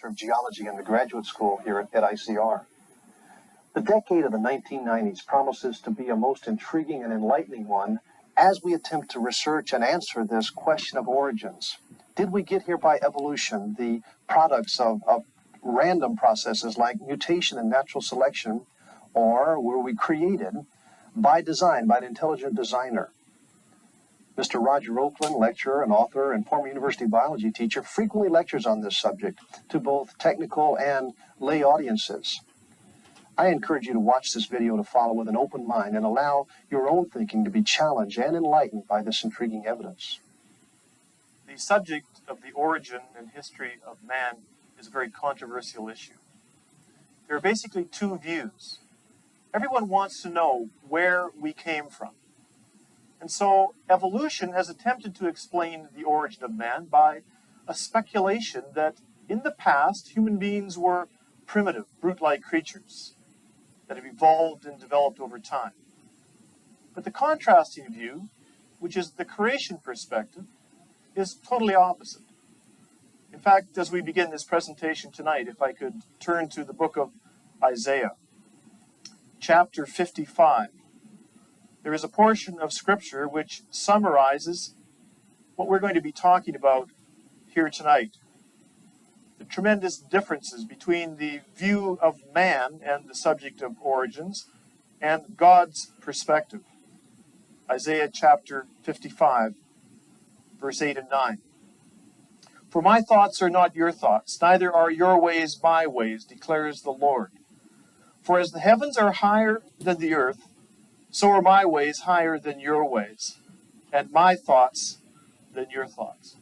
Professor of Geology in the graduate school here at ICR. The decade of the 1990s promises to be a most intriguing and enlightening one as we attempt to research and answer this question of origins. Did we get here by evolution, the products of random processes like mutation and natural selection, or were we created by design, by an intelligent designer? Mr. Roger Oakland, lecturer and author and former university biology teacher, frequently lectures on this subject to both technical and lay audiences. I encourage you to watch this video to follow with an open mind and allow your own thinking to be challenged and enlightened by this intriguing evidence. The subject of the origin and history of man is a very controversial issue. There are basically two views. Everyone wants to know where we came from. And so evolution has attempted to explain the origin of man by a speculation that in the past human beings were primitive, brute-like creatures that have evolved and developed over time. But the contrasting view, which is the creation perspective, is totally opposite. In fact, as we begin this presentation tonight, if I could turn to the book of Isaiah, chapter 55. There is a portion of Scripture which summarizes what we're going to be talking about here tonight. The tremendous differences between the view of man and the subject of origins and God's perspective. Isaiah chapter 55, verse 8 and 9. For my thoughts are not your thoughts, neither are your ways my ways, declares the Lord. For as the heavens are higher than the earth, so are my ways higher than your ways, and my thoughts than your thoughts.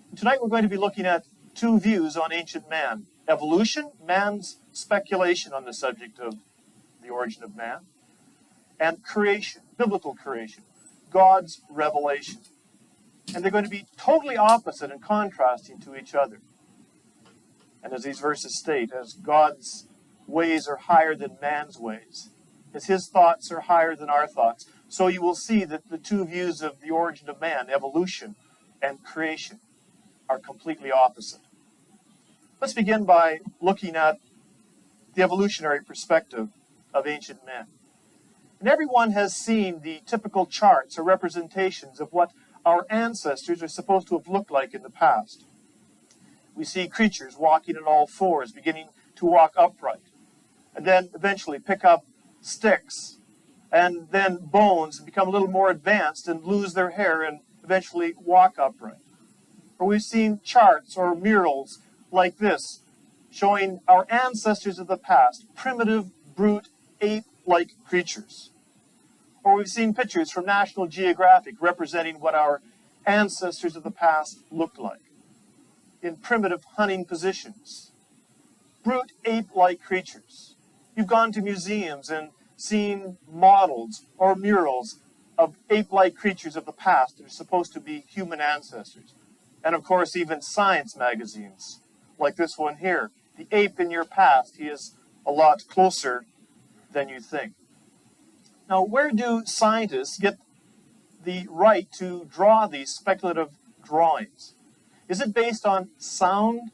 And tonight we're going to be looking at two views on ancient man. Evolution, man's speculation on the subject of the origin of man, and creation, biblical creation, God's revelation. And they're going to be totally opposite and contrasting to each other. And as these verses state, as God's ways are higher than man's ways, as his thoughts are higher than our thoughts, so you will see that the two views of the origin of man, evolution and creation, are completely opposite. Let's begin by looking at the evolutionary perspective of ancient men. And everyone has seen the typical charts or representations of what our ancestors are supposed to have looked like in the past. We see creatures walking on all fours, beginning to walk upright, and then eventually pick up sticks, and then bones, and become a little more advanced and lose their hair and eventually walk upright. Or we've seen charts or murals like this, showing our ancestors of the past, primitive, brute, ape-like creatures. Or we've seen pictures from National Geographic representing what our ancestors of the past looked like, in primitive hunting positions. Brute, ape-like creatures. You've gone to museums and seen models or murals of ape-like creatures of the past that are supposed to be human ancestors. And of course, even science magazines, like this one here. The ape in your past, he is a lot closer than you think. Now, where do scientists get the right to draw these speculative drawings? Is it based on sound,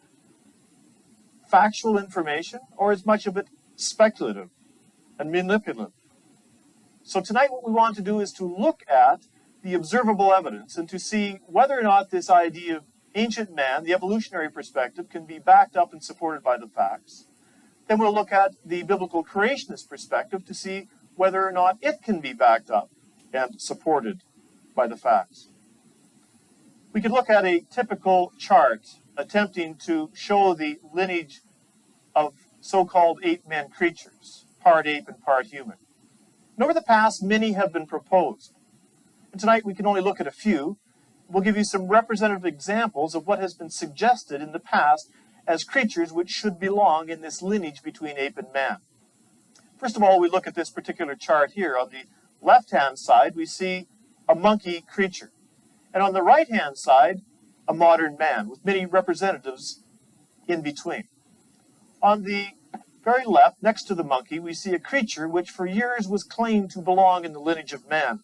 factual information, or is much of it speculative and manipulative? So tonight what we want to do is to look at the observable evidence and to see whether or not this idea of ancient man, the evolutionary perspective, can be backed up and supported by the facts. Then we'll look at the biblical creationist perspective to see whether or not it can be backed up and supported by the facts. We could look at a typical chart attempting to show the lineage of so-called ape-men creatures, part ape and part human. And over the past, many have been proposed. And tonight we can only look at a few. We'll give you some representative examples of what has been suggested in the past as creatures which should belong in this lineage between ape and man. First of all, we look at this particular chart here. On the left-hand side, we see a monkey creature. And on the right-hand side, a modern man, with many representatives in between. On the very left, next to the monkey, we see a creature which for years was claimed to belong in the lineage of man.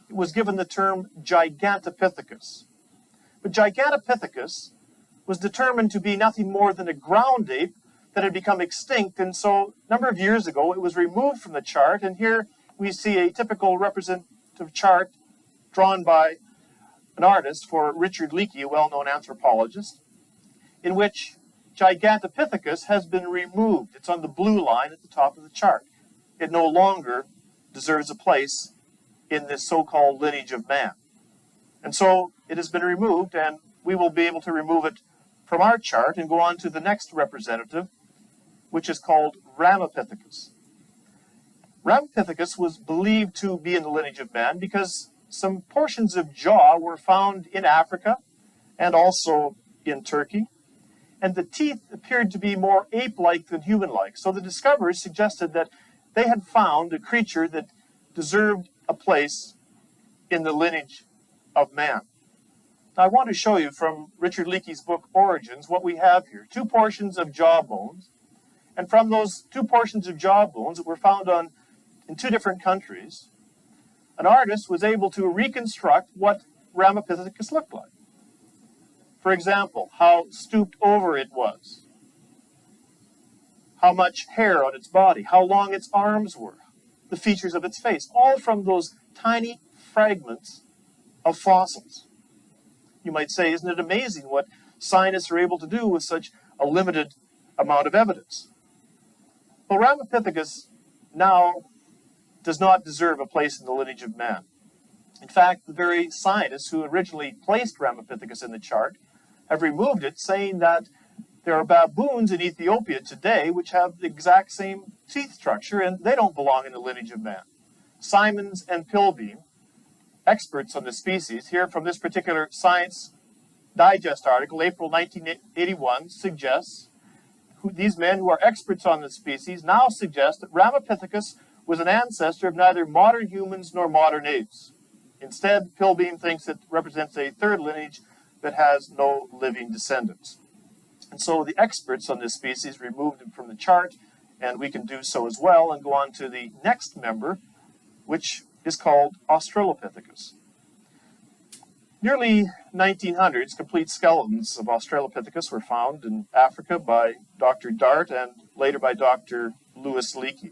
It was given the term Gigantopithecus. But Gigantopithecus was determined to be nothing more than a ground ape that had become extinct, and so a number of years ago it was removed from the chart, and here we see a typical representative chart drawn by an artist for Richard Leakey, a well-known anthropologist, in which Gigantopithecus has been removed. It's on the blue line at the top of the chart. It no longer deserves a place in this so-called lineage of man. And so it has been removed, and we will be able to remove it from our chart and go on to the next representative, which is called Ramapithecus. Ramapithecus was believed to be in the lineage of man because some portions of jaw were found in Africa and also in Turkey, and the teeth appeared to be more ape-like than human-like. So the discoverers suggested that they had found a creature that deserved a place in the lineage of man. Now, I want to show you from Richard Leakey's book, Origins, what we have here. Two portions of jaw bones, and from those two portions of jaw bones that were found in two different countries, an artist was able to reconstruct what Ramapithecus looked like. For example, how stooped over it was, how much hair on its body, how long its arms were, the features of its face, all from those tiny fragments of fossils. You might say, isn't it amazing what scientists are able to do with such a limited amount of evidence? Well, Ramapithecus now does not deserve a place in the lineage of man. In fact, the very scientists who originally placed Ramapithecus in the chart have removed it, saying that there are baboons in Ethiopia today which have the exact same teeth structure, and they don't belong in the lineage of man. Simons and Pilbeam, experts on the species, here from this particular Science Digest article, April 1981, suggests these men who are experts on the species now suggest that Ramapithecus was an ancestor of neither modern humans nor modern apes. Instead, Pilbeam thinks it represents a third lineage that has no living descendants. And so the experts on this species removed it from the chart, and we can do so as well and go on to the next member, which is called Australopithecus. Nearly 1900s, complete skeletons of Australopithecus were found in Africa by Dr. Dart and later by Dr. Louis Leakey.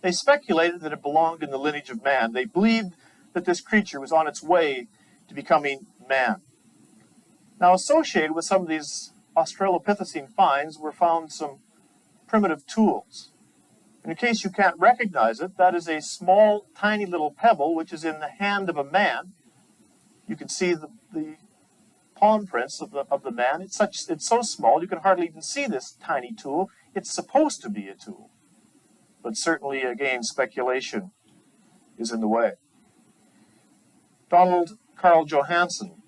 They speculated that it belonged in the lineage of man. They believed that this creature was on its way to becoming man. Now, associated with some of these Australopithecine finds were found some primitive tools. In case you can't recognize it, that is a small, tiny little pebble which is in the hand of a man. You can see the palm prints of the man. It's so small you can hardly even see this tiny tool. It's supposed to be a tool. But certainly, again, speculation is in the way. Donald Carl Johansen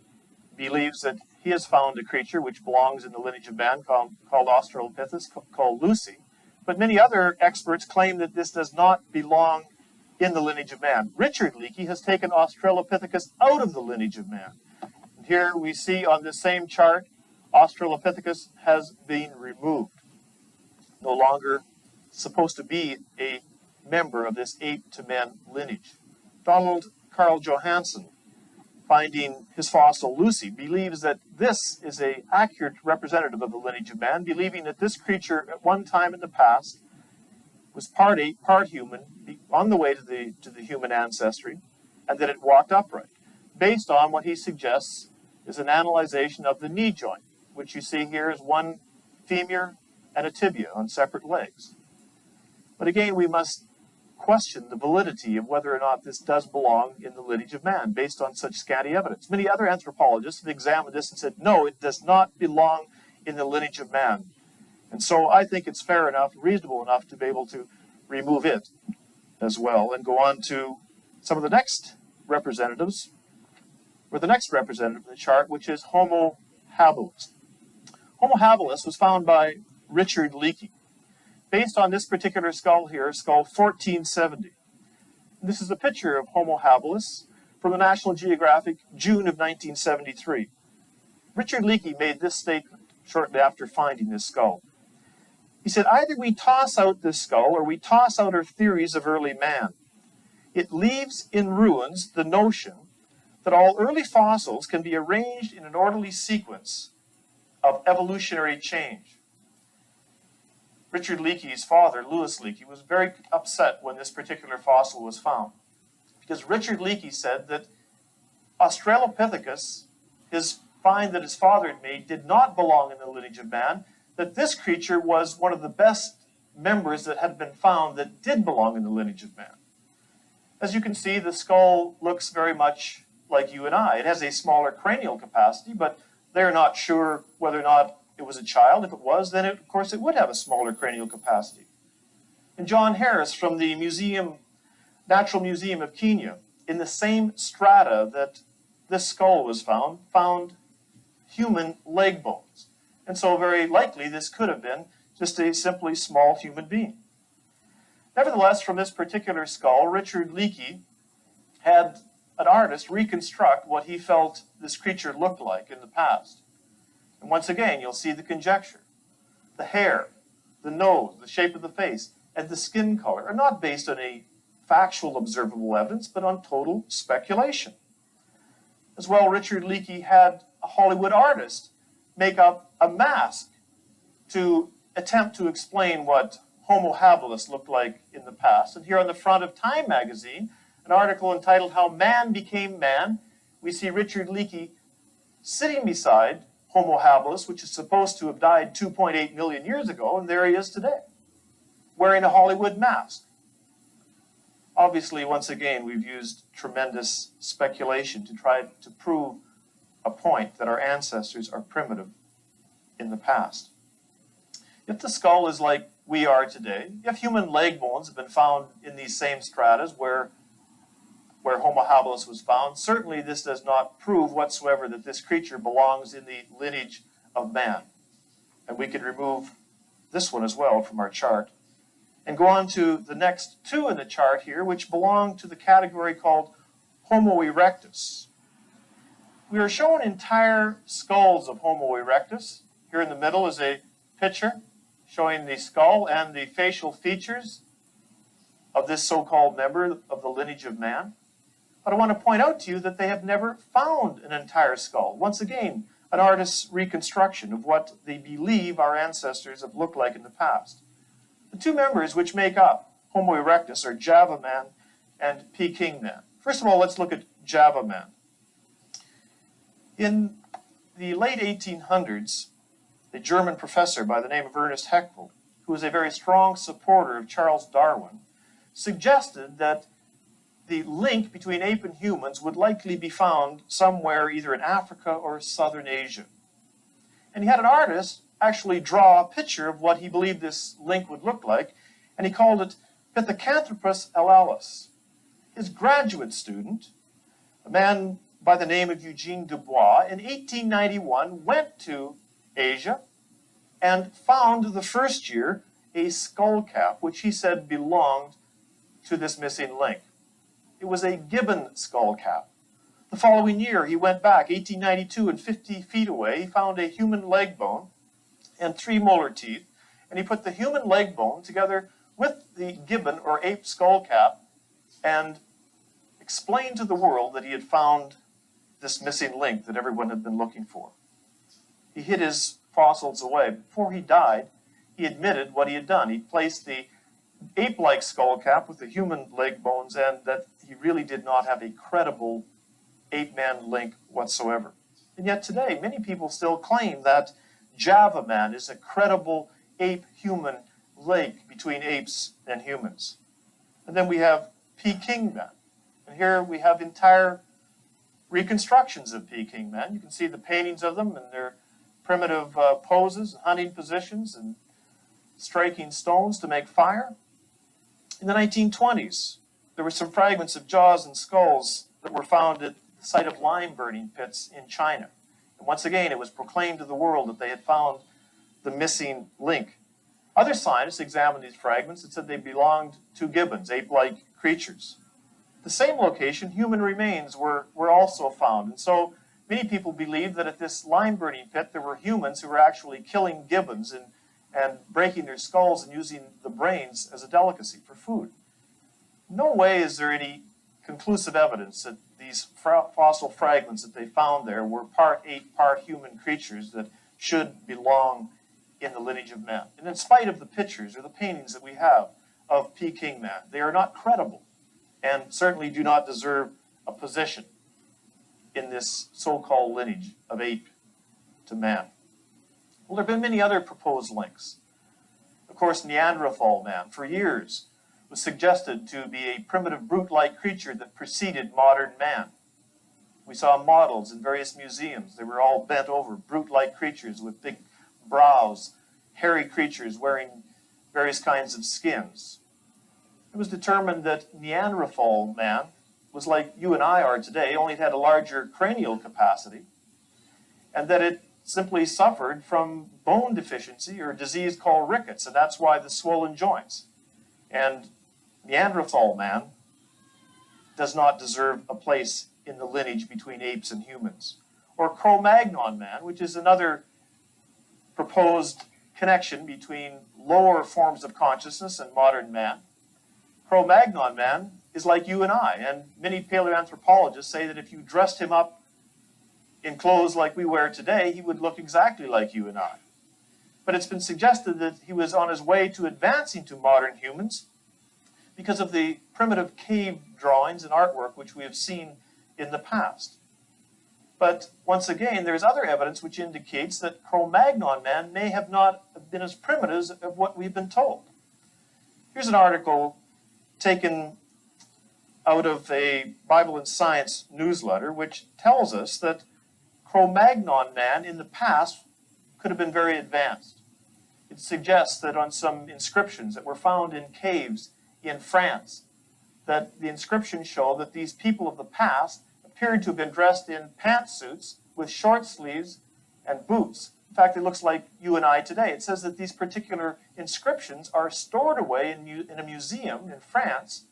believes that he has found a creature which belongs in the lineage of man called Australopithecus, called Lucy. But many other experts claim that this does not belong in the lineage of man. Richard Leakey has taken Australopithecus out of the lineage of man. And here we see on this same chart, Australopithecus has been removed. No longer supposed to be a member of this ape-to-men lineage. Donald Carl Johansen, finding his fossil Lucy, believes that this is an accurate representative of the lineage of man, believing that this creature at one time in the past was part ape, part human, on the way to the human ancestry, and that it walked upright, based on what he suggests is an analyzation of the knee joint, which you see here is one femur and a tibia on separate legs. But again, we must question the validity of whether or not this does belong in the lineage of man, based on such scanty evidence. Many other anthropologists have examined this and said, no, it does not belong in the lineage of man. And so I think it's fair enough, reasonable enough to be able to remove it as well and go on to some of the next representatives, or the next representative in the chart, which is Homo habilis. Homo habilis was found by Richard Leakey, based on this particular skull here, skull 1470. This is a picture of Homo habilis from the National Geographic, June of 1973. Richard Leakey made this statement shortly after finding this skull. He said, either we toss out this skull or we toss out our theories of early man. It leaves in ruins the notion that all early fossils can be arranged in an orderly sequence of evolutionary change. Richard Leakey's father, Louis Leakey, was very upset when this particular fossil was found, because Richard Leakey said that Australopithecus, his find that his father had made, did not belong in the lineage of man, that this creature was one of the best members that had been found that did belong in the lineage of man. As you can see, the skull looks very much like you and I. It has a smaller cranial capacity, but they're not sure whether or not it was a child. If it was, then of course it would have a smaller cranial capacity. And John Harris from the Natural Museum of Kenya, in the same strata that this skull was found human leg bones. And so very likely this could have been just a simply small human being. Nevertheless, from this particular skull, Richard Leakey had an artist reconstruct what he felt this creature looked like in the past. And once again, you'll see the conjecture. The hair, the nose, the shape of the face, and the skin color are not based on a factual observable evidence, but on total speculation. As well, Richard Leakey had a Hollywood artist make up a mask to attempt to explain what Homo habilis looked like in the past. And here on the front of Time magazine, an article entitled How Man Became Man, we see Richard Leakey sitting beside Homo habilis, which is supposed to have died 2.8 million years ago, and there he is today, wearing a Hollywood mask. Obviously, once again, we've used tremendous speculation to try to prove a point that our ancestors are primitive in the past. If the skull is like we are today, if human leg bones have been found in these same stratas where Homo habilis was found, certainly this does not prove whatsoever that this creature belongs in the lineage of man. And we could remove this one as well from our chart and go on to the next two in the chart here, which belong to the category called Homo erectus. We are shown entire skulls of Homo erectus. Here in the middle is a picture showing the skull and the facial features of this so-called member of the lineage of man. But I want to point out to you that they have never found an entire skull. Once again, an artist's reconstruction of what they believe our ancestors have looked like in the past. The two members which make up Homo erectus are Java man and Peking man. First of all, let's look at Java man. In the late 1800s, a German professor by the name of Ernest Haeckel, who was a very strong supporter of Charles Darwin, suggested that the link between ape and humans would likely be found somewhere either in Africa or southern Asia. And he had an artist actually draw a picture of what he believed this link would look like, and he called it Pithecanthropus alalis. His graduate student, a man by the name of Eugene Dubois, in 1891 went to Asia and found the first year a skull cap, which he said belonged to this missing link. It was a gibbon skull cap. The following year, he went back, 1892, and 50 feet away, he found a human leg bone and 3 molar teeth, and he put the human leg bone together with the gibbon or ape skull cap and explained to the world that he had found this missing link that everyone had been looking for. He hid his fossils away. Before he died, he admitted what he had done. He placed the ape-like skull cap with the human leg bones, and that he really did not have a credible ape-man link whatsoever. And yet today, many people still claim that Java man is a credible ape-human link between apes and humans. And then we have Peking man. And here we have entire reconstructions of Peking man. You can see the paintings of them and their primitive poses, and hunting positions, and striking stones to make fire. In the 1920s, there were some fragments of jaws and skulls that were found at the site of lime burning pits in China. And once again, it was proclaimed to the world that they had found the missing link. Other scientists examined these fragments and said they belonged to gibbons, ape-like creatures. At the same location, human remains were also found. And so many people believe that at this lime burning pit, there were humans who were actually killing gibbons and breaking their skulls and using the brains as a delicacy for food. No way is there any conclusive evidence that these fossil fragments that they found there were part ape, part human creatures that should belong in the lineage of man. And in spite of the pictures or the paintings that we have of Peking man, they are not credible and certainly do not deserve a position in this so-called lineage of ape to man. Well, there have been many other proposed links. Of course, Neanderthal man, for years, was suggested to be a primitive brute-like creature that preceded modern man. We saw models in various museums. They were all bent over, brute-like creatures with big brows, hairy creatures wearing various kinds of skins. It was determined that Neanderthal man was like you and I are today, only it had a larger cranial capacity, and that it simply suffered from bone deficiency or a disease called rickets, and that's why the swollen joints. And Neanderthal man does not deserve a place in the lineage between apes and humans. Or Cro-Magnon man, which is another proposed connection between lower forms of consciousness and modern man. Cro-Magnon man is like you and I, and many paleoanthropologists say that if you dressed him up in clothes like we wear today, he would look exactly like you and I. But it's been suggested that he was on his way to advancing to modern humans because of the primitive cave drawings and artwork which we have seen in the past. But once again, there's other evidence which indicates that Cro-Magnon man may have not been as primitive as what we've been told. Here's an article taken out of a Bible and Science newsletter which tells us that Cro-Magnon man in the past could have been very advanced. It suggests that on some inscriptions that were found in caves in France, that the inscriptions show that these people of the past appeared to have been dressed in pantsuits with short sleeves and boots. In fact, it looks like you and I today. It says that these particular inscriptions are stored away in a museum in France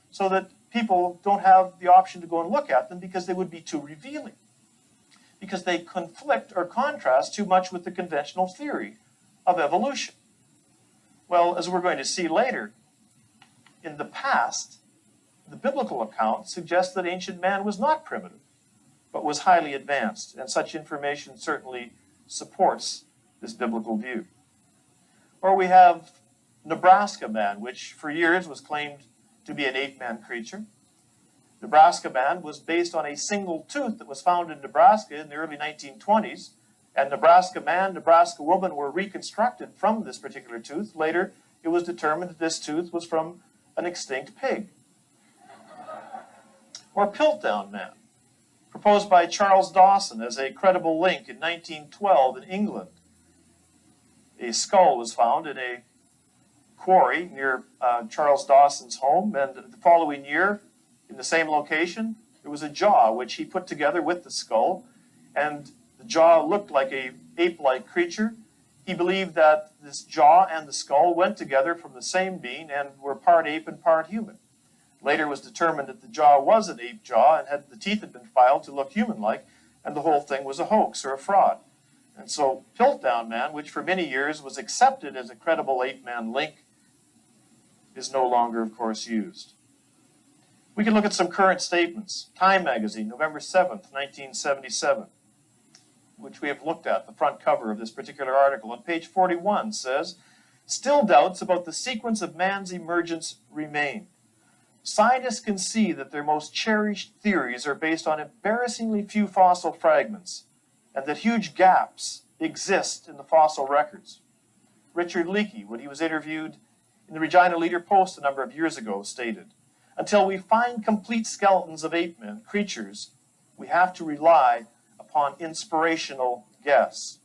so that people don't have the option to go and look at them because they would be too revealing, because they conflict or contrast too much with the conventional theory of evolution. Well, as we're going to see later, in the past, the biblical account suggests that ancient man was not primitive, but was highly advanced, and such information certainly supports this biblical view. Or we have Nebraska man, which for years was claimed to be an ape-man creature. Nebraska man was based on a single tooth that was found in Nebraska in the early 1920s, and Nebraska man, Nebraska woman were reconstructed from this particular tooth. Later, it was determined that this tooth was from an extinct pig. Or Piltdown man, proposed by Charles Dawson as a credible link in 1912 in England. A skull was found in a quarry near Charles Dawson's home, and the following year, in the same location, there was a jaw which he put together with the skull, and the jaw looked like a ape-like creature. He believed that this jaw and the skull went together from the same being and were part ape and part human. Later it was determined that the jaw was an ape jaw and the teeth had been filed to look human-like, and the whole thing was a hoax or a fraud. And so Piltdown man, which for many years was accepted as a credible ape-man link, is no longer, of course, used. We can look at some current statements. Time magazine, November 7th, 1977, which we have looked at, the front cover of this particular article. On page 41 says, "Still doubts about the sequence of man's emergence remain. Scientists can see that their most cherished theories are based on embarrassingly few fossil fragments, and that huge gaps exist in the fossil records." Richard Leakey, when he was interviewed in the Regina Leader-Post a number of years ago, stated, "Until we find complete skeletons of ape-men, creatures, we have to rely upon inspirational guess."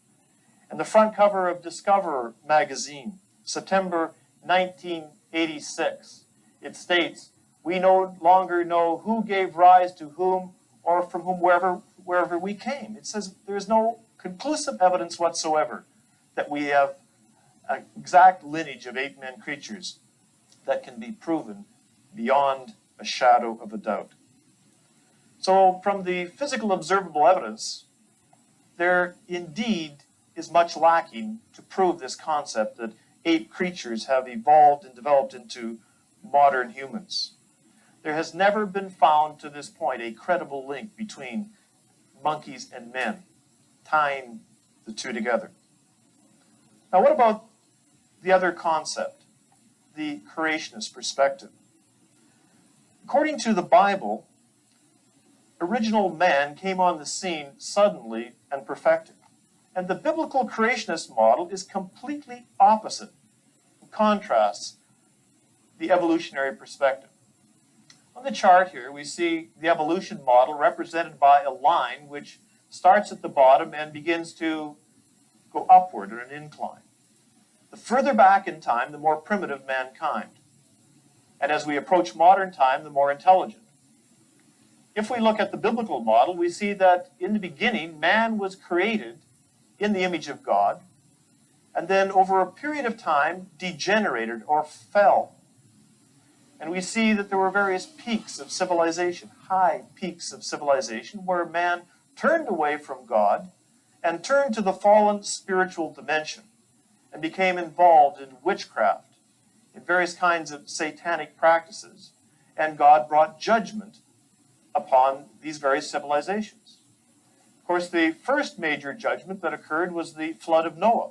And the front cover of Discover magazine, September 1986, it states, "We no longer know who gave rise to whom or from whom wherever we came." It says there is no conclusive evidence whatsoever that we have an exact lineage of ape-men creatures that can be proven beyond a shadow of a doubt. So from the physical observable evidence, there indeed is much lacking to prove this concept that ape creatures have evolved and developed into modern humans. There has never been found to this point a credible link between monkeys and men, tying the two together. Now, what about the other concept, the creationist perspective? According to the Bible, original man came on the scene suddenly and perfected. And the biblical creationist model is completely opposite and contrasts the evolutionary perspective. On the chart here, we see the evolution model represented by a line which starts at the bottom and begins to go upward in an incline. The further back in time, the more primitive mankind. And as we approach modern time, the more intelligent. If we look at the biblical model, we see that in the beginning, man was created in the image of God, and then over a period of time, degenerated or fell. And we see that there were various peaks of civilization, high peaks of civilization, where man turned away from God and turned to the fallen spiritual dimension and became involved in witchcraft, in various kinds of satanic practices, and God brought judgment upon these various civilizations. Of course, the first major judgment that occurred was the flood of Noah.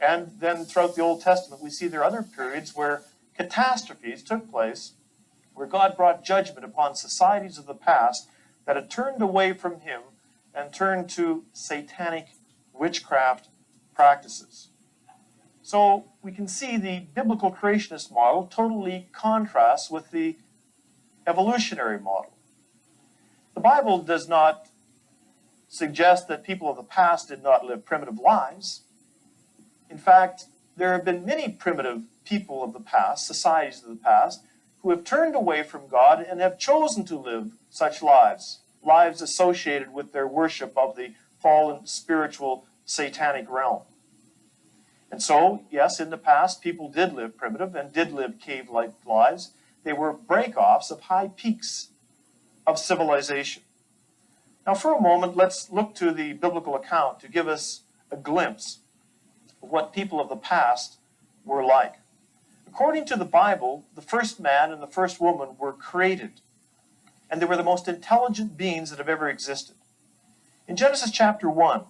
And then throughout the Old Testament, we see there are other periods where catastrophes took place, where God brought judgment upon societies of the past that had turned away from him and turned to satanic witchcraft practices. So we can see the biblical creationist model totally contrasts with the evolutionary model. The Bible does not suggest that people of the past did not live primitive lives. In fact, there have been many primitive people of the past, societies of the past, who have turned away from God and have chosen to live such lives, lives associated with their worship of the fallen spiritual satanic realm. And so, yes, in the past, people did live primitive and did live cave-like lives. They were break-offs of high peaks of civilization. Now, for a moment, let's look to the biblical account to give us a glimpse of what people of the past were like. According to the Bible, the first man and the first woman were created, and they were the most intelligent beings that have ever existed. In Genesis chapter 1,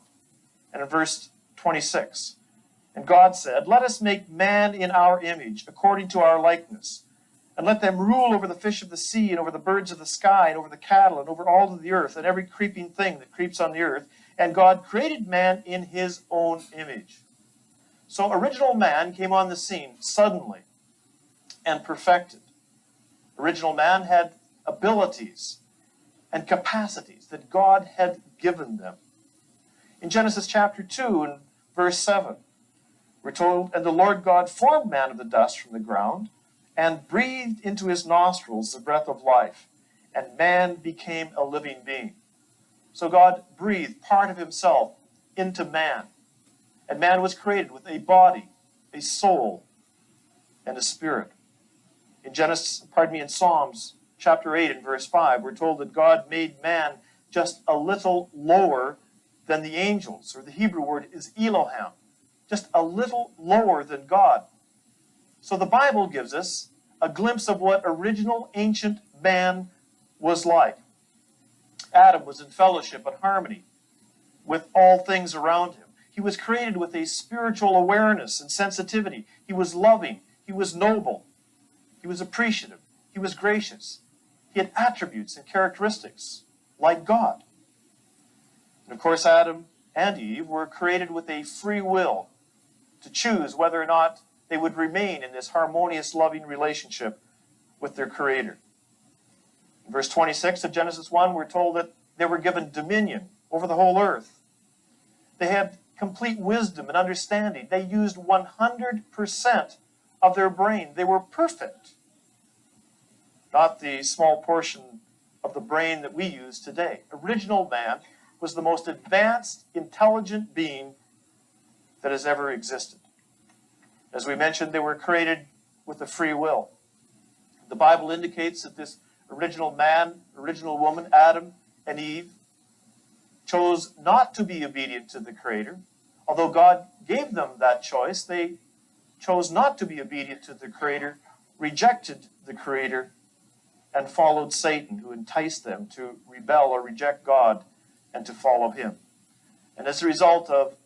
and in verse 26, and God said, "Let us make man in our image, according to our likeness, and let them rule over the fish of the sea, and over the birds of the sky, and over the cattle, and over all of the earth, and every creeping thing that creeps on the earth." And God created man in his own image. So original man came on the scene suddenly and perfected. Original man had abilities and capacities that God had given them. In Genesis chapter 2 and verse 7, we're told, "And the Lord God formed man of the dust from the ground, and breathed into his nostrils the breath of life, and man became a living being." So God breathed part of himself into man, and man was created with a body, a soul, and a spirit. In Psalms chapter 8 and verse 5, we're told that God made man just a little lower than the angels, or the Hebrew word is Elohim, just a little lower than God. So the Bible gives us a glimpse of what original ancient man was like. Adam was in fellowship and harmony with all things around him. He was created with a spiritual awareness and sensitivity. He was loving. He was noble. He was appreciative. He was gracious. He had attributes and characteristics like God. And of course, Adam and Eve were created with a free will to choose whether or not they would remain in this harmonious, loving relationship with their Creator. In verse 26 of Genesis 1, we're told that they were given dominion over the whole earth. They had complete wisdom and understanding. They used 100% of their brain. They were perfect. Not the small portion of the brain that we use today. Original man was the most advanced, intelligent being that has ever existed. As we mentioned, they were created with a free will. The Bible indicates that this original man, original woman, Adam and Eve, chose not to be obedient to the Creator. Although God gave them that choice, they chose not to be obedient to the Creator, rejected the Creator, and followed Satan, who enticed them to rebel or reject God and to follow him. And as a result of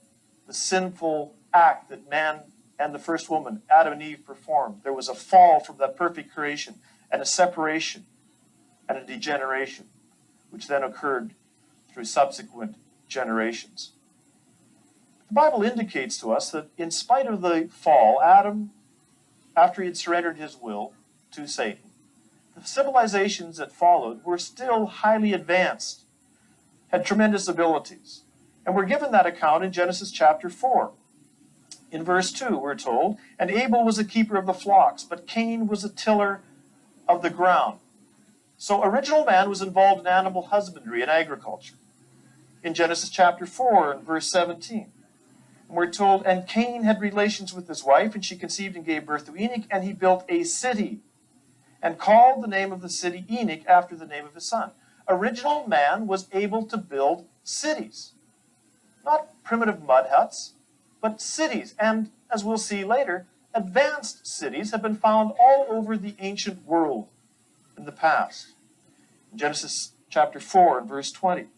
the sinful act that man and the first woman, Adam and Eve, performed. There was a fall from that perfect creation and a separation and a degeneration, which then occurred through subsequent generations. The Bible indicates to us that in spite of the fall, Adam, after he had surrendered his will to Satan, the civilizations that followed were still highly advanced, had tremendous abilities. And we're given that account in Genesis chapter 4. In verse 2, we're told, "And Abel was a keeper of the flocks, but Cain was a tiller of the ground." So original man was involved in animal husbandry and agriculture. In Genesis chapter 4 and verse 17, and we're told, "And Cain had relations with his wife, and she conceived and gave birth to Enoch, and he built a city, and called the name of the city Enoch after the name of his son." Original man was able to build cities. Not primitive mud huts, but cities. And as we'll see later, advanced cities have been found all over the ancient world in the past. In Genesis chapter 4 and verse 20,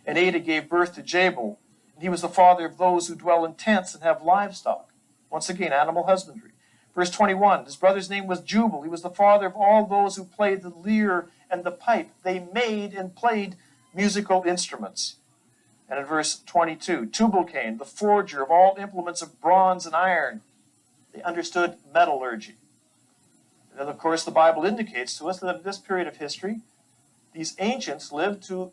"And Ada gave birth to Jabal, and he was the father of those who dwell in tents and have livestock." Once again, animal husbandry. Verse 21, "His brother's name was Jubal. He was the father of all those who played the lyre and the pipe." They made and played musical instruments. And in verse 22, "Tubal-Cain, the forger of all implements of bronze and iron." They understood metallurgy. And then, of course, the Bible indicates to us that in this period of history, these ancients lived to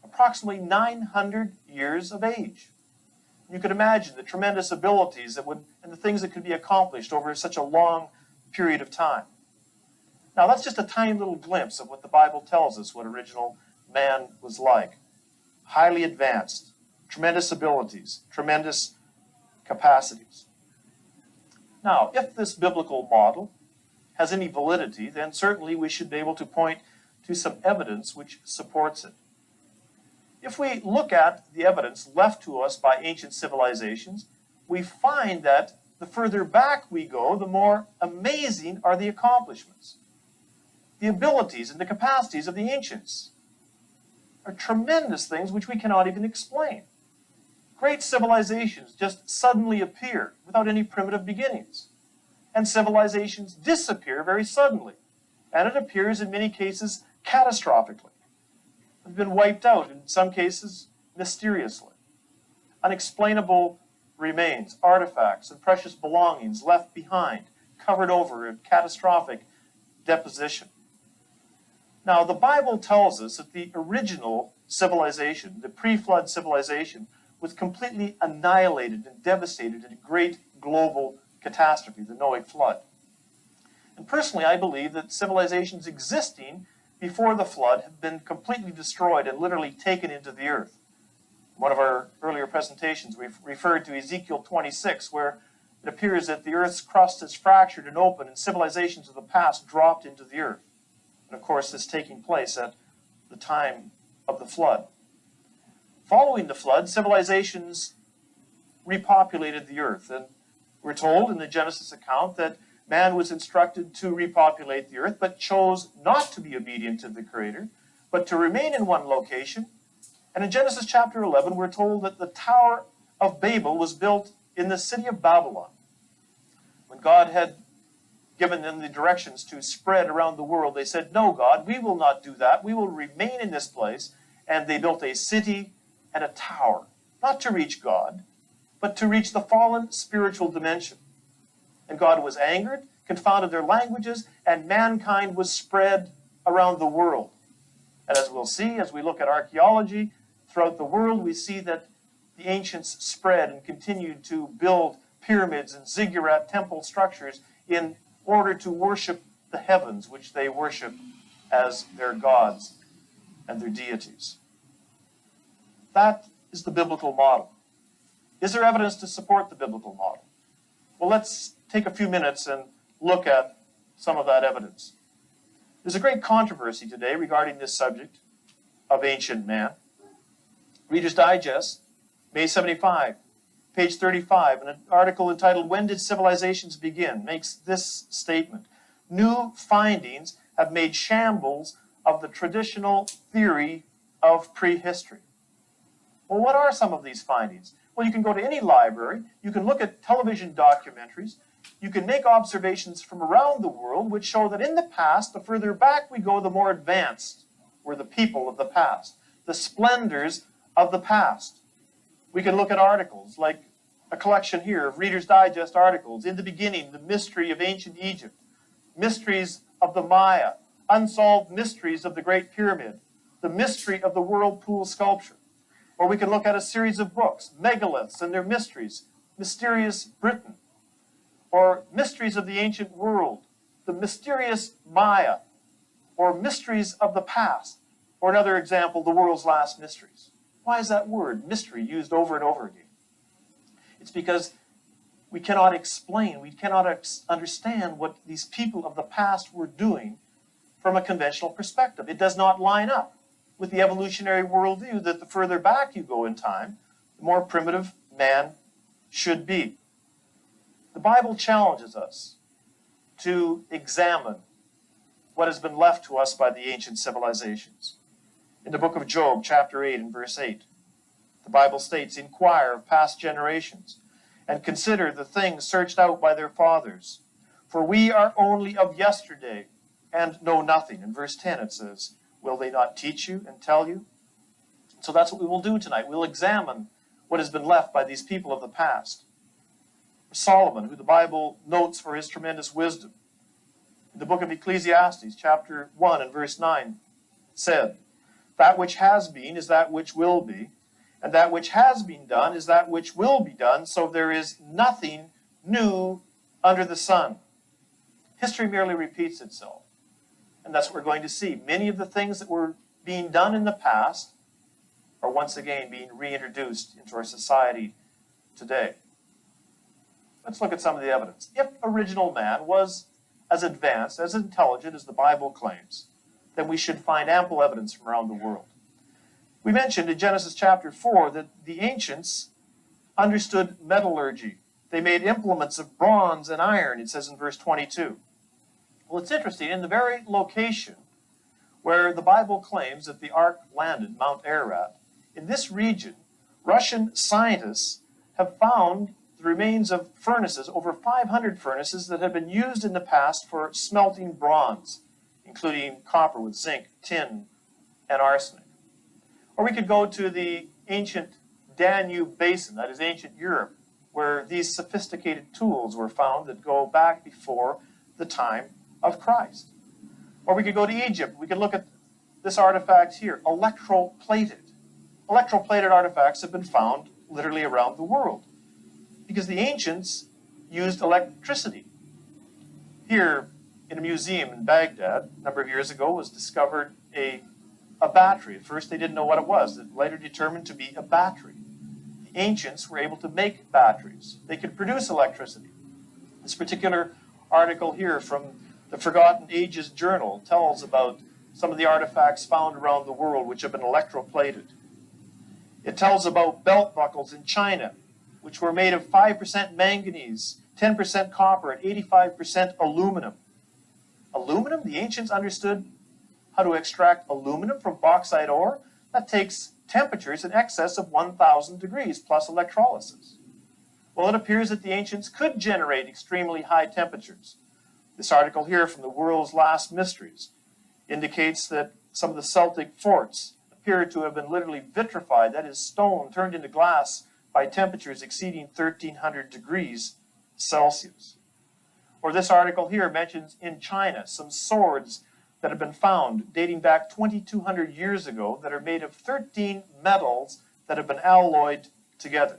approximately 900 years of age. You could imagine the tremendous abilities that would, and the things that could be accomplished over such a long period of time. Now, that's just a tiny little glimpse of what the Bible tells us what original man was like. Highly advanced, tremendous abilities, tremendous capacities. Now, if this biblical model has any validity, then certainly we should be able to point to some evidence which supports it. If we look at the evidence left to us by ancient civilizations, we find that the further back we go, the more amazing are the accomplishments. The abilities and the capacities of the ancients are tremendous things which we cannot even explain. Great civilizations just suddenly appear without any primitive beginnings. And civilizations disappear very suddenly. And it appears in many cases catastrophically. They've been wiped out, in some cases mysteriously. Unexplainable remains, artifacts, and precious belongings left behind, covered over in catastrophic deposition. Now, the Bible tells us that the original civilization, the pre-flood civilization, was completely annihilated and devastated in a great global catastrophe, the Noahic flood. And personally, I believe that civilizations existing before the flood have been completely destroyed and literally taken into the earth. In one of our earlier presentations, we've referred to Ezekiel 26, where it appears that the earth's crust is fractured and open, and civilizations of the past dropped into the earth. And of course, this taking place at the time of the flood. Following the flood, civilizations repopulated the earth. And we're told in the Genesis account that man was instructed to repopulate the earth, but chose not to be obedient to the Creator, but to remain in one location. And in Genesis chapter 11, we're told that the Tower of Babel was built in the city of Babylon. When God had given them the directions to spread around the world, they said, "No, God, we will not do that. We will remain in this place." And they built a city and a tower, not to reach God, but to reach the fallen spiritual dimension. And God was angered, confounded their languages, and mankind was spread around the world. And as we'll see, as we look at archaeology throughout the world, we see that the ancients spread and continued to build pyramids and ziggurat temple structures in order to worship the heavens, which they worship as their gods and their deities. That is the biblical model. Is there evidence to support the biblical model? Well, let's take a few minutes and look at some of that evidence. There's a great controversy today regarding this subject of ancient man. Reader's Digest, May 75, page 35, an article entitled, "When Did Civilizations Begin?" makes this statement: "New findings have made shambles of the traditional theory of prehistory." Well, what are some of these findings? Well, you can go to any library, you can look at television documentaries, you can make observations from around the world which show that in the past, the further back we go, the more advanced were the people of the past, the splendors of the past. We can look at articles like a collection here of Reader's Digest articles. In the beginning, the mystery of ancient Egypt, mysteries of the Maya, unsolved mysteries of the Great Pyramid, the mystery of the whirlpool sculpture. Or we can look at a series of books, megaliths and their mysteries, Mysterious Britain, or Mysteries of the Ancient World, the Mysterious Maya, or Mysteries of the Past, or another example, The World's Last Mysteries. Why is that word, mystery, used over and over again? It's because we cannot explain, we cannot understand what these people of the past were doing from a conventional perspective. It does not line up with the evolutionary worldview that the further back you go in time, the more primitive man should be. The Bible challenges us to examine what has been left to us by the ancient civilizations. In the book of Job, chapter 8 and verse 8, the Bible states, "Inquire of past generations, and consider the things searched out by their fathers. For we are only of yesterday, and know nothing." In verse 10 it says, "Will they not teach you and tell you?" So that's what we will do tonight. We'll examine what has been left by these people of the past. Solomon, who the Bible notes for his tremendous wisdom, in the book of Ecclesiastes, chapter 1 and verse 9, said, "That which has been is that which will be, and that which has been done is that which will be done, so there is nothing new under the sun." History merely repeats itself. And that's what we're going to see. Many of the things that were being done in the past are once again being reintroduced into our society today. Let's look at some of the evidence. If original man was as advanced, as intelligent as the Bible claims, then we should find ample evidence from around the world. We mentioned in Genesis chapter 4 that the ancients understood metallurgy. They made implements of bronze and iron, it says in verse 22. Well, it's interesting, in the very location where the Bible claims that the ark landed, Mount Ararat, in this region, Russian scientists have found the remains of furnaces, over 500 furnaces that had been used in the past for smelting bronze, including copper with zinc, tin, and arsenic. Or we could go to the ancient Danube basin, that is ancient Europe, where these sophisticated tools were found that go back before the time of Christ. Or we could go to Egypt. We could look at this artifact here, electroplated. Electroplated artifacts have been found literally around the world because the ancients used electricity. Here in a museum in Baghdad, a number of years ago, was discovered a battery. At first they didn't know what it was. It later determined to be a battery. The ancients were able to make batteries. They could produce electricity. This particular article here from the Forgotten Ages Journal tells about some of the artifacts found around the world which have been electroplated. It tells about belt buckles in China, which were made of 5% manganese, 10% copper, and 85% aluminum. Aluminum? The ancients understood how to extract aluminum from bauxite ore. That takes temperatures in excess of 1,000 degrees plus electrolysis. Well, it appears that the ancients could generate extremely high temperatures. This article here from The World's Last Mysteries indicates that some of the Celtic forts appear to have been literally vitrified, that is, stone turned into glass, by temperatures exceeding 1,300 degrees Celsius. Or this article here mentions in China some swords that have been found dating back 2,200 years ago that are made of 13 metals that have been alloyed together.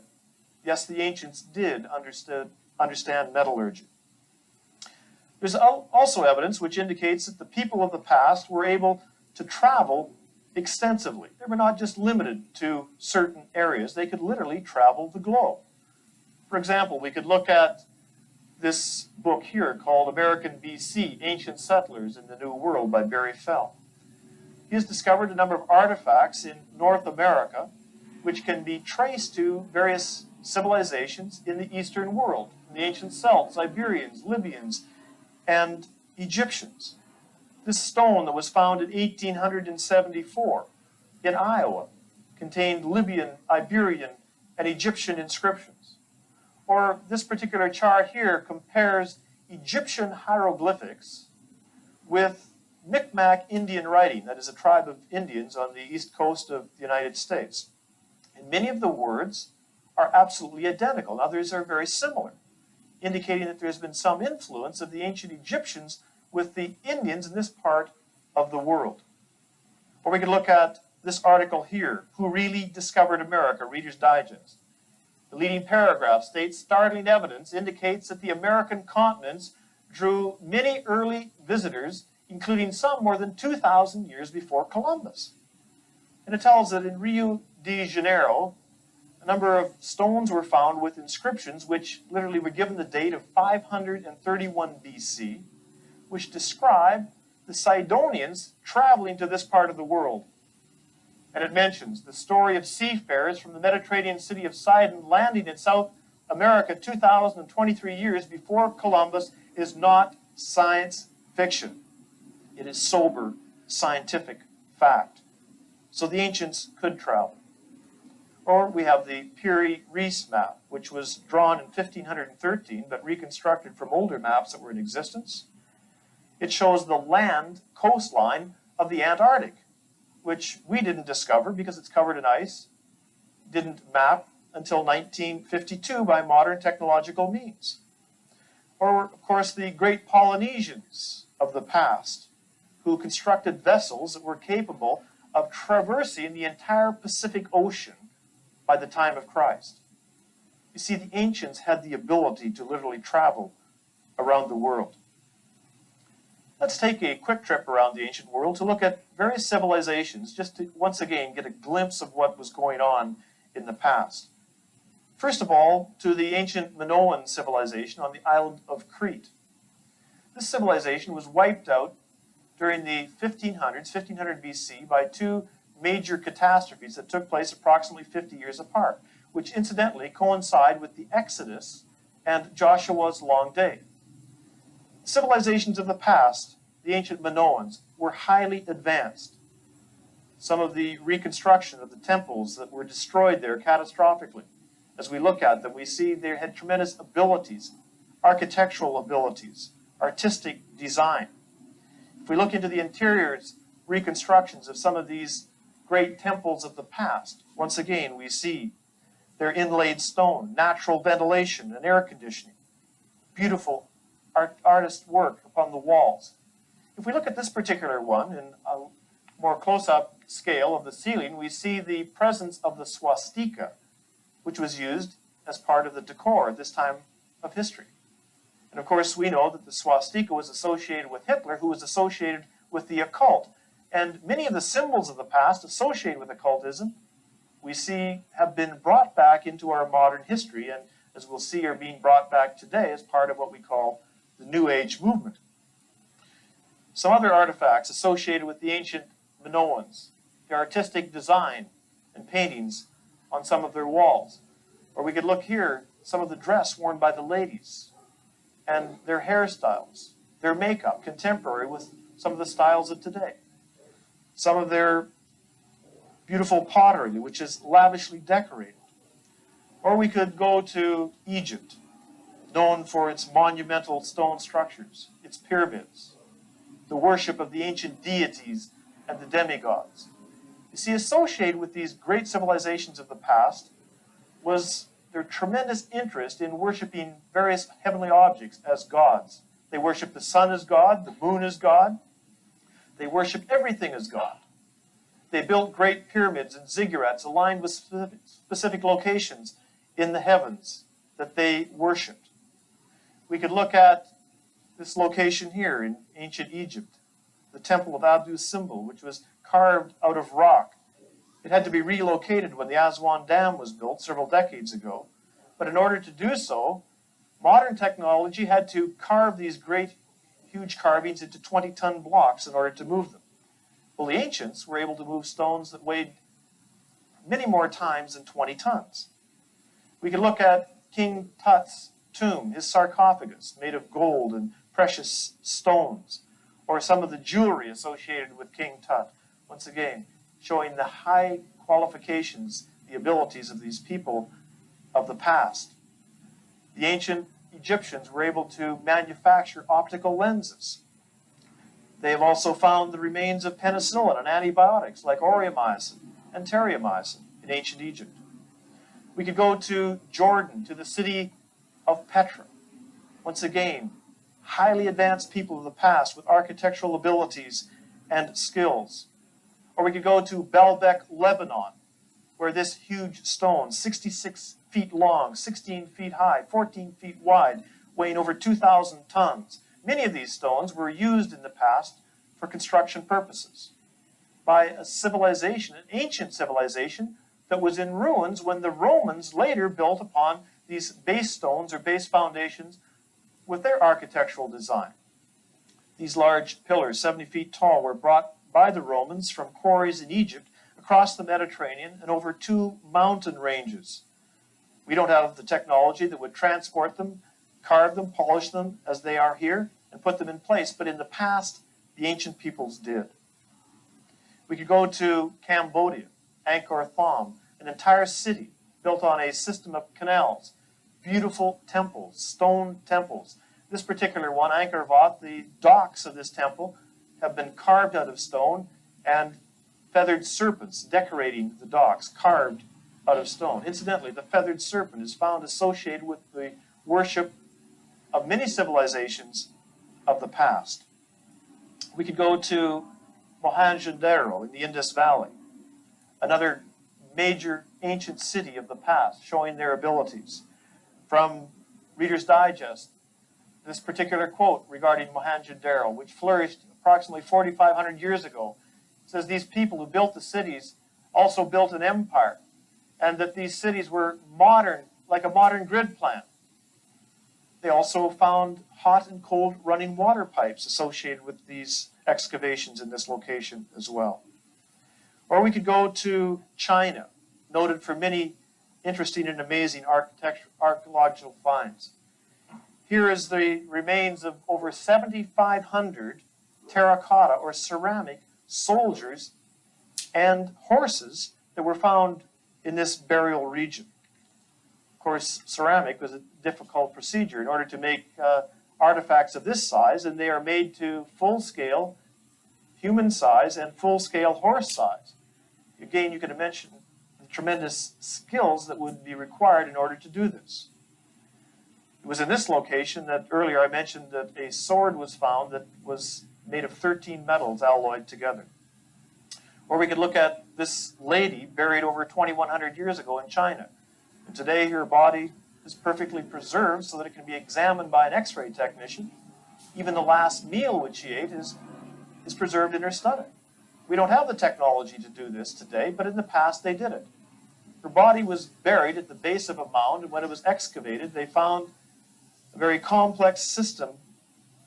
Yes, the ancients did understand metallurgy. There's also evidence which indicates that the people of the past were able to travel extensively. They were not just limited to certain areas. They could literally travel the globe. For example, we could look at this book here called American BC, Ancient Settlers in the New World by Barry Fell. He has discovered a number of artifacts in North America which can be traced to various civilizations in the Eastern world, the ancient Celts, Iberians, Libyans, and Egyptians. This stone that was found in 1874 in Iowa contained Libyan, Iberian, and Egyptian inscriptions. Or this particular chart here compares Egyptian hieroglyphics with Micmac Indian writing, that is a tribe of Indians on the east coast of the United States. And many of the words are absolutely identical. Others are very similar, indicating that there's been some influence of the ancient Egyptians with the Indians in this part of the world. Or we could look at this article here, Who Really Discovered America, Reader's Digest. The leading paragraph states, startling evidence indicates that the American continents drew many early visitors, including some more than 2,000 years before Columbus. And it tells that in Rio de Janeiro, a number of stones were found with inscriptions which literally were given the date of 531 BC, which describe the Sidonians traveling to this part of the world. And it mentions the story of seafarers from the Mediterranean city of Sidon landing in South America 2,023 years before Columbus is not science fiction. It is sober scientific fact. So the ancients could travel. Or we have the Piri-Reis map, which was drawn in 1513 but reconstructed from older maps that were in existence. It shows the land coastline of the Antarctic, which we didn't discover because it's covered in ice, didn't map until 1952 by modern technological means. Or, of course, the great Polynesians of the past, who constructed vessels that were capable of traversing the entire Pacific Ocean by the time of Christ. You see, the ancients had the ability to literally travel around the world. Let's take a quick trip around the ancient world to look at various civilizations, just to once again get a glimpse of what was going on in the past. First of all, to the ancient Minoan civilization on the island of Crete. This civilization was wiped out during the 1500 BC by two major catastrophes that took place approximately 50 years apart, which incidentally coincide with the Exodus and Joshua's long day. Civilizations of the past, the ancient Minoans, were highly advanced. Some of the reconstruction of the temples that were destroyed there catastrophically. As we look at them, we see they had tremendous abilities, architectural abilities, artistic design. If we look into the interiors reconstructions of some of these great temples of the past, once again we see their inlaid stone, natural ventilation and air conditioning, beautiful artist work upon the walls. If we look at this particular one in a more close-up scale of the ceiling, we see the presence of the swastika, which was used as part of the decor at this time of history. And of course, we know that the swastika was associated with Hitler, who was associated with the occult. And many of the symbols of the past associated with occultism, we see have been brought back into our modern history, and as we'll see, are being brought back today as part of what we call the New Age movement. Some other artifacts associated with the ancient Minoans, the artistic design and paintings on some of their walls. Or we could look here, some of the dress worn by the ladies and their hairstyles, their makeup, contemporary with some of the styles of today. Some of their beautiful pottery, which is lavishly decorated. Or we could go to Egypt, known for its monumental stone structures, its pyramids, the worship of the ancient deities and the demigods. You see, associated with these great civilizations of the past was their tremendous interest in worshiping various heavenly objects as gods. They worshiped the sun as God, the moon as God. They worshiped everything as God. They built great pyramids and ziggurats aligned with specific locations in the heavens that they worshipped. We could look at this location here in ancient Egypt, the temple of Abu-Simbel, which was carved out of rock. It had to be relocated when the Aswan Dam was built several decades ago. But in order to do so, modern technology had to carve these great, huge carvings into 20-ton blocks in order to move them. Well, the ancients were able to move stones that weighed many more times than 20 tons. We could look at King Tut's tomb, his sarcophagus, made of gold and precious stones, or some of the jewelry associated with King Tut, once again, showing the high qualifications, the abilities of these people of the past. The ancient Egyptians were able to manufacture optical lenses. They have also found the remains of penicillin and antibiotics like aureomycin and terramycin in ancient Egypt. We could go to Jordan, to the city of Petra. Once again, highly advanced people of the past with architectural abilities and skills. Or we could go to Baalbek, Lebanon, where this huge stone, 66 feet long, 16 feet high, 14 feet wide, weighing over 2,000 tons. Many of these stones were used in the past for construction purposes by a civilization, an ancient civilization that was in ruins when the Romans later built upon these base stones or base foundations with their architectural design. These large pillars, 70 feet tall, were brought by the Romans from quarries in Egypt across the Mediterranean and over 2 mountain ranges. We don't have the technology that would transport them, carve them, polish them as they are here, and put them in place, but in the past, the ancient peoples did. We could go to Cambodia, Angkor Thom, an entire city built on a system of canals, beautiful temples, stone temples. This particular one, Angkor Wat, the docks of this temple have been carved out of stone, and feathered serpents decorating the docks, carved out of stone. Incidentally, the feathered serpent is found associated with the worship of many civilizations of the past. We could go to Mohenjo-daro in the Indus Valley, another major ancient city of the past, showing their abilities. From Reader's Digest, this particular quote regarding Mohenjo-daro, which flourished approximately 4,500 years ago, says these people who built the cities also built an empire, and that these cities were modern, like a modern grid plant. They also found hot and cold running water pipes associated with these excavations in this location as well. Or we could go to China, noted for many interesting and amazing archaeological finds. Here is the remains of over 7,500 terracotta or ceramic soldiers and horses that were found in this burial region. Of course, ceramic was a difficult procedure in order to make artifacts of this size, and they are made to full-scale human size and full-scale horse size. Again, you can imagine the tremendous skills that would be required in order to do this. It was in this location that earlier I mentioned that a sword was found that was made of 13 metals alloyed together. Or we could look at this lady buried over 2,100 years ago in China. And today her body is perfectly preserved so that it can be examined by an X-ray technician. Even the last meal which she ate is preserved in her stomach. We don't have the technology to do this today, but in the past they did it. Her body was buried at the base of a mound, and when it was excavated, they found a very complex system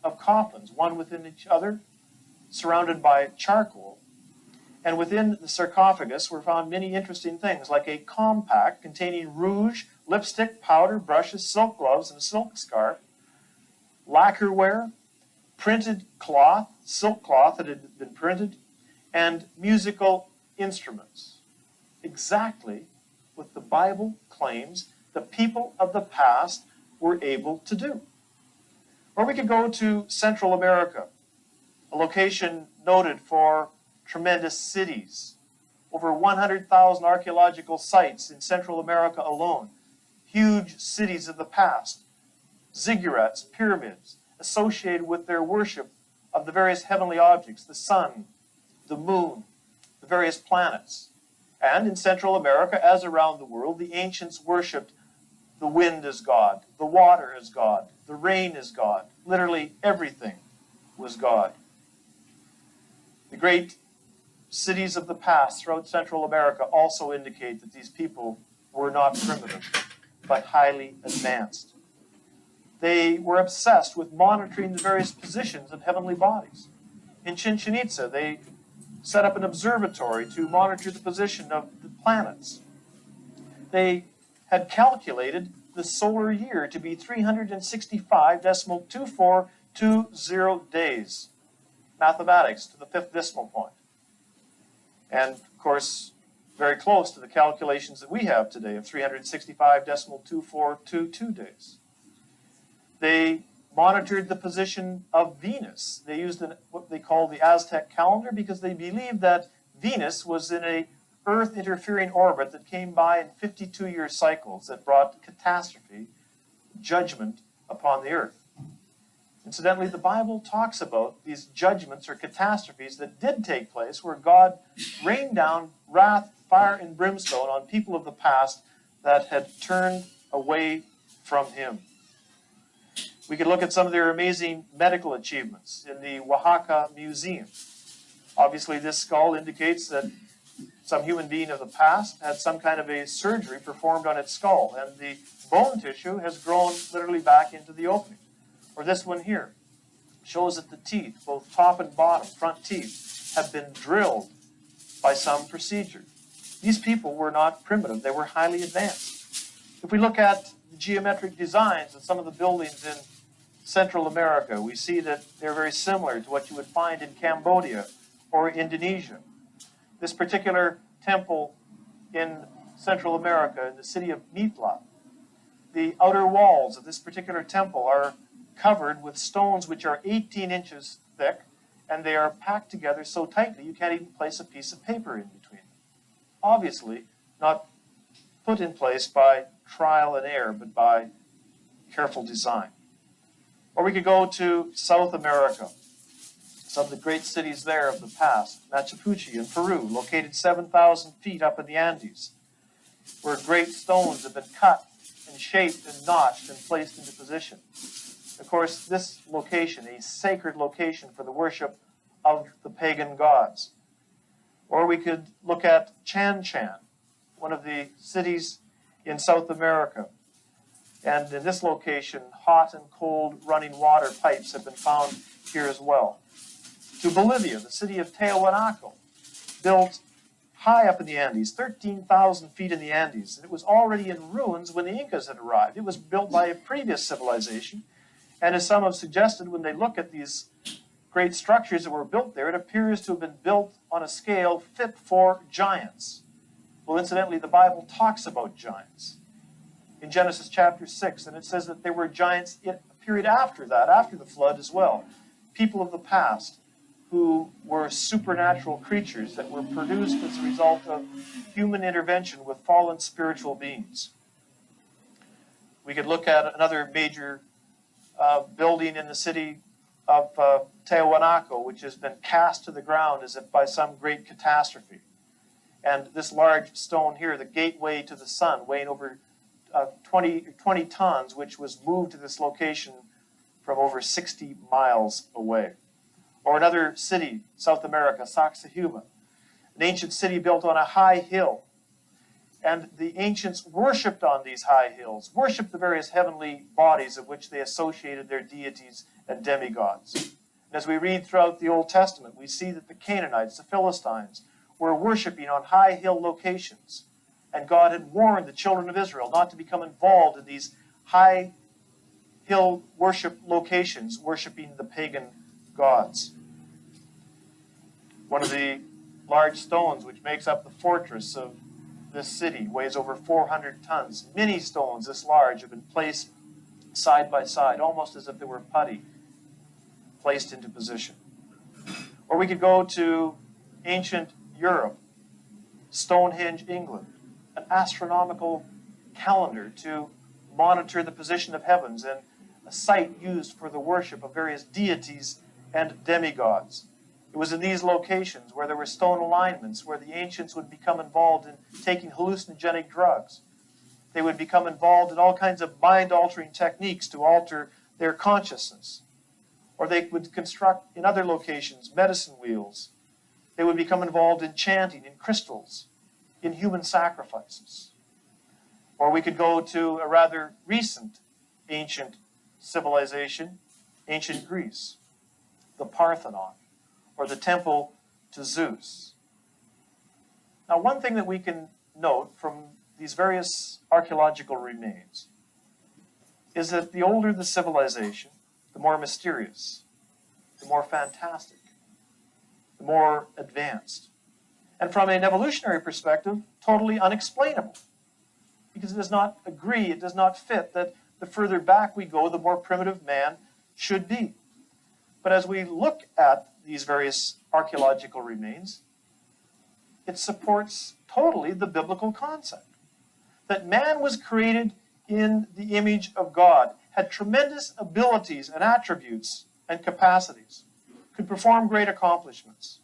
of coffins, one within each other, surrounded by charcoal. And within the sarcophagus were found many interesting things, like a compact containing rouge, lipstick, powder, brushes, silk gloves, and a silk scarf, lacquerware, printed cloth, silk cloth that had been printed, and musical instruments. Exactly what the Bible claims the people of the past were able to do. Or we could go to Central America, a location noted for tremendous cities. Over 100,000 archaeological sites in Central America alone. Huge cities of the past. Ziggurats, pyramids, associated with their worship of the various heavenly objects, the sun, the moon, the various planets. And in Central America, as around the world, the ancients worshipped the wind as God, the water as God, the rain as God. Literally everything was God. The great cities of the past throughout Central America also indicate that these people were not primitive, but highly advanced. They were obsessed with monitoring the various positions of heavenly bodies. In Chichen Itza, they set up an observatory to monitor the position of the planets. They had calculated the solar year to be 365.2420 days. Mathematics to the 5th decimal point. And, of course, very close to the calculations that we have today of 365.2422 days. They monitored the position of Venus. They used what they call the Aztec calendar because they believed that Venus was in a Earth interfering orbit that came by in 52-year cycles that brought catastrophe, judgment upon the Earth. Incidentally, the Bible talks about these judgments or catastrophes that did take place where God rained down wrath, fire, and brimstone on people of the past that had turned away from Him. We could look at some of their amazing medical achievements in the Oaxaca Museum. Obviously, this skull indicates that some human being of the past had some kind of a surgery performed on its skull, and the bone tissue has grown literally back into the opening. Or this one here shows that the teeth, both top and bottom, front teeth, have been drilled by some procedure. These people were not primitive, they were highly advanced. If we look at the geometric designs of some of the buildings in Central America, we see that they're very similar to what you would find in Cambodia or Indonesia. This particular temple in Central America, in the city of Mitla, the outer walls of this particular temple are covered with stones which are 18 inches thick, and they are packed together so tightly you can't even place a piece of paper in between. Obviously, not put in place by trial and error, but by careful design. Or we could go to South America. Some of the great cities there of the past, Machu Picchu in Peru, located 7,000 feet up in the Andes, where great stones have been cut and shaped and notched and placed into position. Of course, this location, a sacred location for the worship of the pagan gods. Or we could look at Chan Chan, one of the cities in South America. And in this location, hot and cold running water pipes have been found here as well. To Bolivia, the city of Tiahuanaco, built high up in the Andes, 13,000 feet in the Andes. And it was already in ruins when the Incas had arrived. It was built by a previous civilization. And as some have suggested, when they look at these great structures that were built there, it appears to have been built on a scale fit for giants. Well, incidentally, the Bible talks about giants in Genesis chapter 6, and it says that there were giants in a period after that, after the flood as well. People of the past who were supernatural creatures that were produced as a result of human intervention with fallen spiritual beings. We could look at another major building in the city of Tiahuanaco, which has been cast to the ground as if by some great catastrophe. And this large stone here, the gateway to the sun, weighing over 20 tons, which was moved to this location from over 60 miles away. Or another city, South America, Sacsayhuama, an ancient city built on a high hill. And the ancients worshipped on these high hills, worshipped the various heavenly bodies of which they associated their deities and demigods. And as we read throughout the Old Testament, we see that the Canaanites, the Philistines, were worshiping on high hill locations. And God had warned the children of Israel not to become involved in these high hill worship locations, worshiping the pagan gods. One of the large stones which makes up the fortress of this city weighs over 400 tons. Many stones this large have been placed side by side, almost as if they were putty, placed into position. Or we could go to ancient Europe, Stonehenge, England, an astronomical calendar to monitor the position of heavens and a site used for the worship of various deities and demigods. It was in these locations where there were stone alignments where the ancients would become involved in taking hallucinogenic drugs. They would become involved in all kinds of mind-altering techniques to alter their consciousness. Or they would construct, in other locations, medicine wheels. They would become involved in chanting, in crystals, in human sacrifices. Or we could go to a rather recent ancient civilization, ancient Greece, the Parthenon, or the temple to Zeus. Now, one thing that we can note from these various archaeological remains is that the older the civilization, the more mysterious, the more fantastic, the more advanced. And from an evolutionary perspective, totally unexplainable, because it does not agree, it does not fit that the further back we go, the more primitive man should be. But as we look at these various archaeological remains, it supports totally the biblical concept that man was created in the image of God, had tremendous abilities and attributes and capacities, could perform great accomplishments.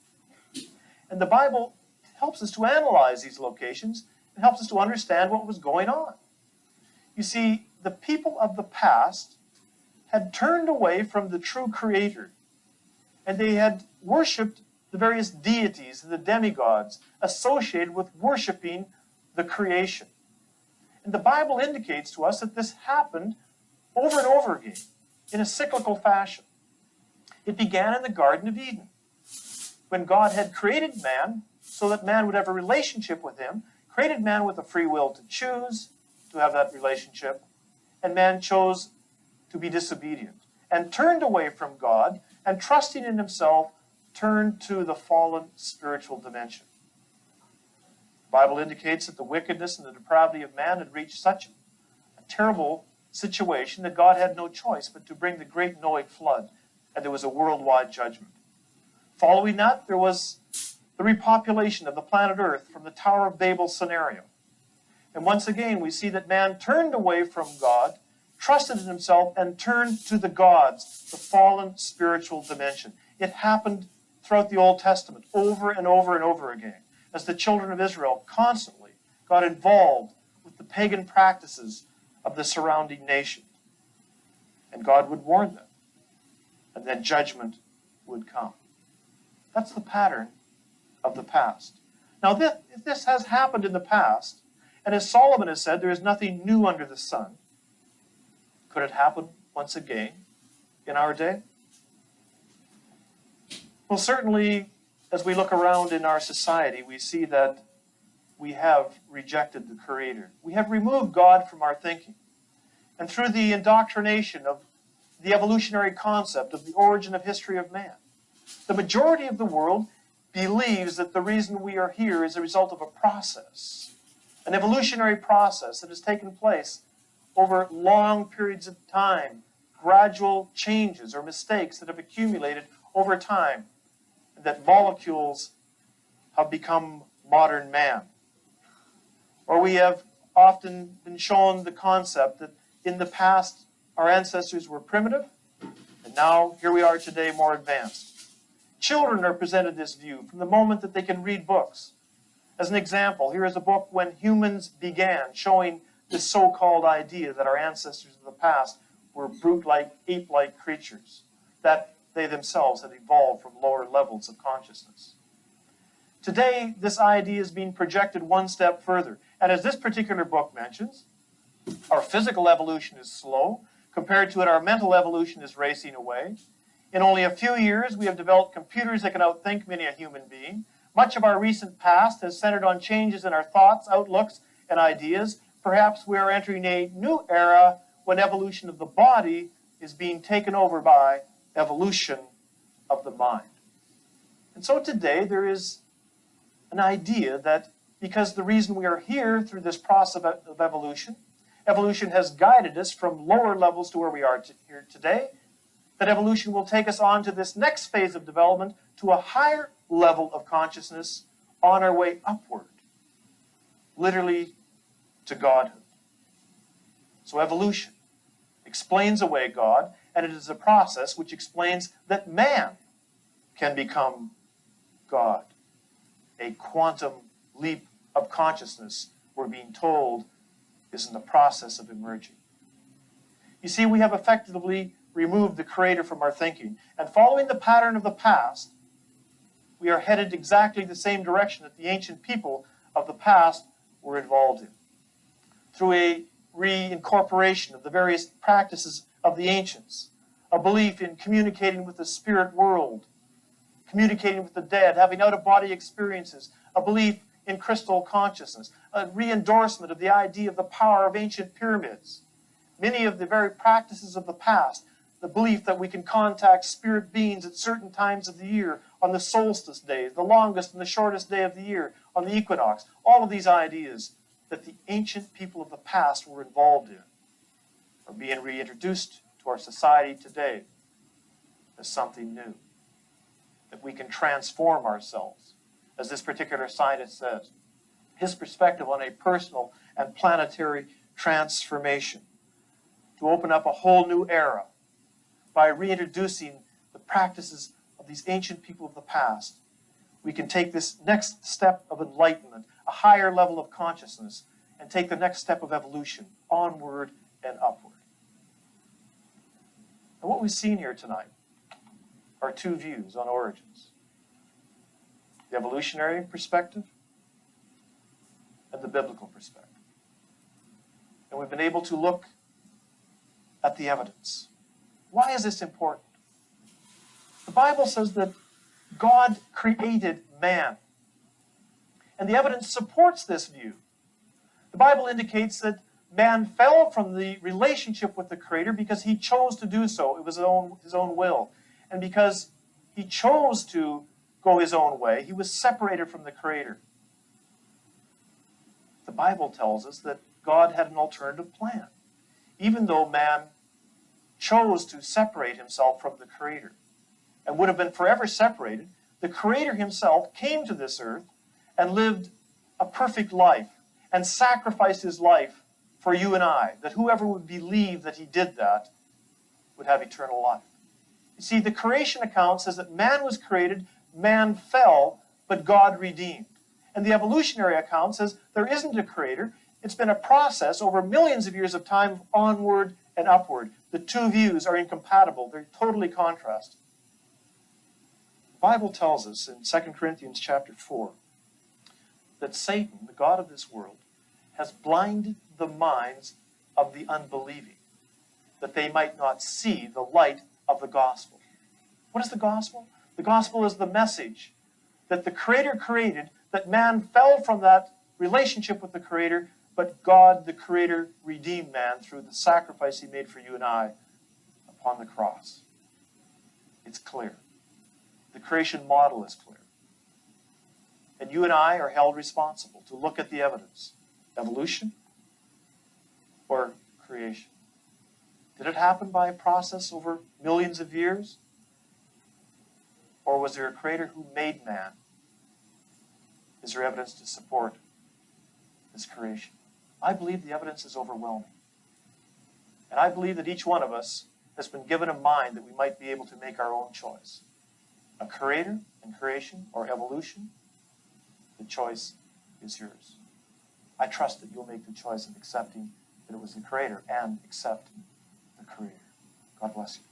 And the Bible helps us to analyze these locations and helps us to understand what was going on. You see, the people of the past had turned away from the true Creator, and they had worshipped the various deities and the demigods associated with worshiping the creation. And the Bible indicates to us that this happened over and over again in a cyclical fashion. It began in the Garden of Eden, when God had created man so that man would have a relationship with him, created man with a free will to choose to have that relationship, and man chose to be disobedient and turned away from God, and trusting in himself, turned to the fallen spiritual dimension. The Bible indicates that the wickedness and the depravity of man had reached such a terrible situation that God had no choice but to bring the great Noahic flood, and there was a worldwide judgment. Following that, there was the repopulation of the planet Earth from the Tower of Babel scenario. And once again, we see that man turned away from God, trusted in himself, and turned to the gods, the fallen spiritual dimension. It happened throughout the Old Testament over and over and over again, as the children of Israel constantly got involved with the pagan practices of the surrounding nation. And God would warn them, and then judgment would come. That's the pattern of the past. Now, if this has happened in the past, and as Solomon has said, there is nothing new under the sun, could it happen once again in our day? Well, certainly, as we look around in our society, we see that we have rejected the Creator. We have removed God from our thinking. And through the indoctrination of the evolutionary concept of the origin of history of man, the majority of the world believes that the reason we are here is a result of a process, an evolutionary process that has taken place over long periods of time, gradual changes or mistakes that have accumulated over time, and that molecules have become modern man. Or we have often been shown the concept that in the past our ancestors were primitive, and now here we are today more advanced. Children are presented this view from the moment that they can read books. As an example, here is a book, When Humans Began, showing this so-called idea that our ancestors of the past were brute-like, ape-like creatures, that they themselves had evolved from lower levels of consciousness. Today, this idea is being projected one step further. And as this particular book mentions, our physical evolution is slow. Compared to it, our mental evolution is racing away. In only a few years, we have developed computers that can outthink many a human being. Much of our recent past has centered on changes in our thoughts, outlooks, and ideas. Perhaps we are entering a new era when evolution of the body is being taken over by evolution of the mind. And so today there is an idea that because the reason we are here through this process of evolution, evolution has guided us from lower levels to where we are here today, that evolution will take us on to this next phase of development to a higher level of consciousness on our way upward, literally to godhood. So evolution explains away God, and it is a process which explains that man can become God. A quantum leap of consciousness, we're being told, is in the process of emerging. You see, we have effectively removed the Creator from our thinking, and following the pattern of the past, we are headed exactly the same direction that the ancient people of the past were involved in. Through a reincorporation of the various practices of the ancients, a belief in communicating with the spirit world, communicating with the dead, having out-of-body experiences, a belief in crystal consciousness, a re-endorsement of the idea of the power of ancient pyramids. Many of the very practices of the past, the belief that we can contact spirit beings at certain times of the year, on the solstice days, the longest and the shortest day of the year, on the equinox. All of these ideas that the ancient people of the past were involved in are being reintroduced to our society today as something new. That we can transform ourselves, as this particular scientist says. His perspective on a personal and planetary transformation to open up a whole new era by reintroducing the practices of these ancient people of the past. We can take this next step of enlightenment, a higher level of consciousness, and take the next step of evolution, onward and upward. And what we've seen here tonight are two views on origins. The evolutionary perspective and the biblical perspective. And we've been able to look at the evidence. Why is this important? The Bible says that God created man. And the evidence supports this view. The Bible indicates that man fell from the relationship with the Creator because he chose to do so. It was his own will. And because he chose to go his own way, he was separated from the Creator. The Bible tells us that God had an alternative plan, even though man chose to separate himself from the Creator and would have been forever separated. The Creator himself came to this earth and lived a perfect life and sacrificed his life for you and I, that whoever would believe that he did that would have eternal life. You see, the creation account says that man was created, man fell, but God redeemed. And the evolutionary account says there isn't a Creator. It's been a process over millions of years of time, onward and upward. The two views are incompatible. They're totally contrasting. The Bible tells us in 2 Corinthians chapter 4 that Satan, the god of this world, has blinded the minds of the unbelieving, that they might not see the light of the gospel. What is the gospel? The gospel is the message that the Creator created, that man fell from that relationship with the Creator, but God, the Creator, redeemed man through the sacrifice he made for you and I upon the cross. It's clear. The creation model is clear. And you and I are held responsible to look at the evidence. Evolution or creation? Did it happen by a process over millions of years? Or was there a Creator who made man? Is there evidence to support this creation? I believe the evidence is overwhelming. And I believe that each one of us has been given a mind that we might be able to make our own choice. A Creator and creation or evolution? The choice is yours. I trust that you'll make the choice of accepting that it was the Creator and accept the Creator. God bless you.